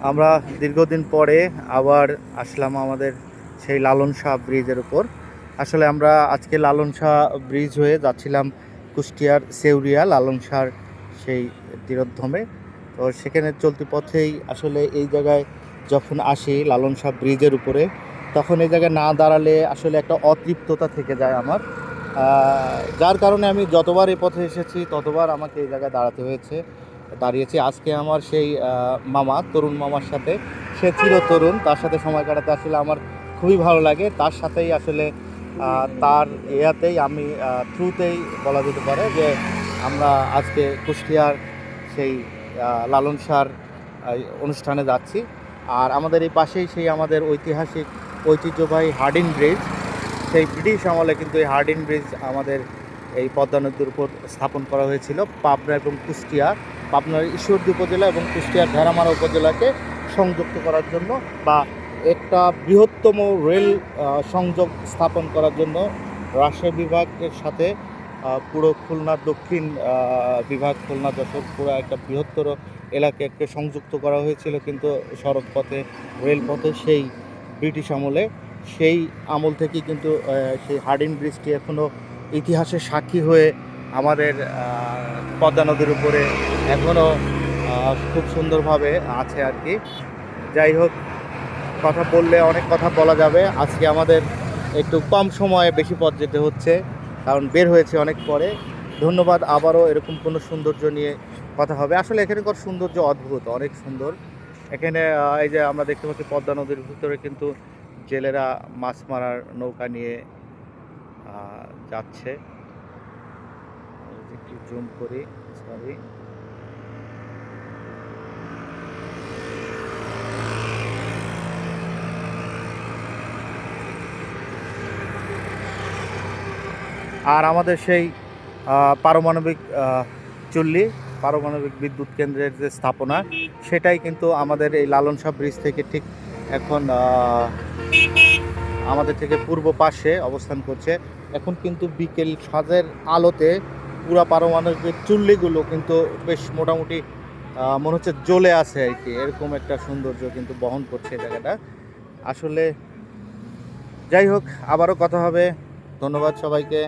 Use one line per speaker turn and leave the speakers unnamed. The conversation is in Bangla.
আমরা দীর্ঘদিন পরে আবার আসলাম আমাদের সেই লালন শাহ ব্রিজের উপর। আসলে আমরা আজকে লালন শাহ ব্রিজ হয়ে যাচ্ছিলাম কুষ্টিয়ার সেউরিয়া লালন শাহর সেই তীরোদ্যমে। তো সেখানে চলতি পথেই আসলে এই জায়গায় যখন আসি লালন শাহ ব্রিজের উপরে, তখন এই জায়গায় না দাঁড়ালে আসলে একটা অতৃপ্ততা থেকে যায় আমার। যার কারণে আমি যতবার এই পথে এসেছি ততবার আমাকে এই জায়গায় দাঁড়িয়েছি। আজকে আমার সেই মামা, তরুণ মামার সাথে, সে চিরতরুণ, তার সাথে সময় কাটাতে আসলে আমার খুবই ভালো লাগে। তার সাথেই আসলে তার ইয়াতেই আমি থ্রুতেই বলা যেতে পারে যে আমরা আজকে কুষ্টিয়ার সেই লালন শাহর অনুষ্ঠানে যাচ্ছি। আর আমাদের এই পাশেই সেই আমাদের ঐতিহাসিক ঐতিহ্যবাহী হার্ডিন ব্রিজ। সেই ব্রিটিশ আমলে কিন্তু এই হার্ডিন ব্রিজ আমাদের এই পদ্মা নদীর উপর স্থাপন করা হয়েছিল পাবনা এবং কুষ্টিয়া, পাবনার ঈশ্বরদী উপজেলা এবং কুষ্টিয়ার ভেড়ামারা উপজেলাকে সংযুক্ত করার জন্য, বা একটা বৃহত্তম রেল সংযোগ স্থাপন করার জন্য রাজশাহী বিভাগের সাথে পুরো খুলনা দক্ষিণ বিভাগ, খুলনা যশোর পুরো একটা বৃহত্তর এলাকাকে সংযুক্ত করা হয়েছিল কিন্তু সড়ক পথে, রেলপথে, সেই ব্রিটিশ আমলে। সেই আমল থেকেই কিন্তু সেই হার্ডিন ব্রিজটি এখনও ইতিহাসের সাক্ষী হয়ে আমাদের পদ্মা নদীর উপরে এখনও খুব সুন্দরভাবে আছে আর কি। যাই হোক, কথা বললে অনেক কথা বলা যাবে। আজকে আমাদের একটু কম সময়ে বেশি পথ যেতে হচ্ছে, কারণ বের হয়েছে অনেক পরে। ধন্যবাদ। আবারও এরকম কোনো সৌন্দর্য নিয়ে কথা হবে। আসলে এখানকার সৌন্দর্য অদ্ভুত, অনেক সুন্দর। এখানে এই যে আমরা দেখতে পাচ্ছি পদ্মা নদীর ভিতরে কিন্তু জেলেরা মাছ মারার নৌকা নিয়ে যাচ্ছে। একটু জুম করি, সরি। আর আমাদের সেই পারমাণবিক চুল্লি, পারমাণবিক বিদ্যুৎ কেন্দ্রের যে স্থাপনা, সেটাই কিন্তু আমাদের এই লালন শাহ ব্রিজ থেকে ঠিক এখন আমাদের থেকে পূর্ব পাশে অবস্থান করছে। এখন কিন্তু বিকেল সাজের আলোতে পুরা পারমাণবিক চুল্লিগুলো কিন্তু বেশ মোটামুটি মনে হচ্ছে জ্বলে আছে আর কি। এরকম একটা সৌন্দর্য কিন্তু বহন করছে এই জায়গাটা আসলে। যাই হোক, আবারও কথা হবে। ধন্যবাদ সবাইকে।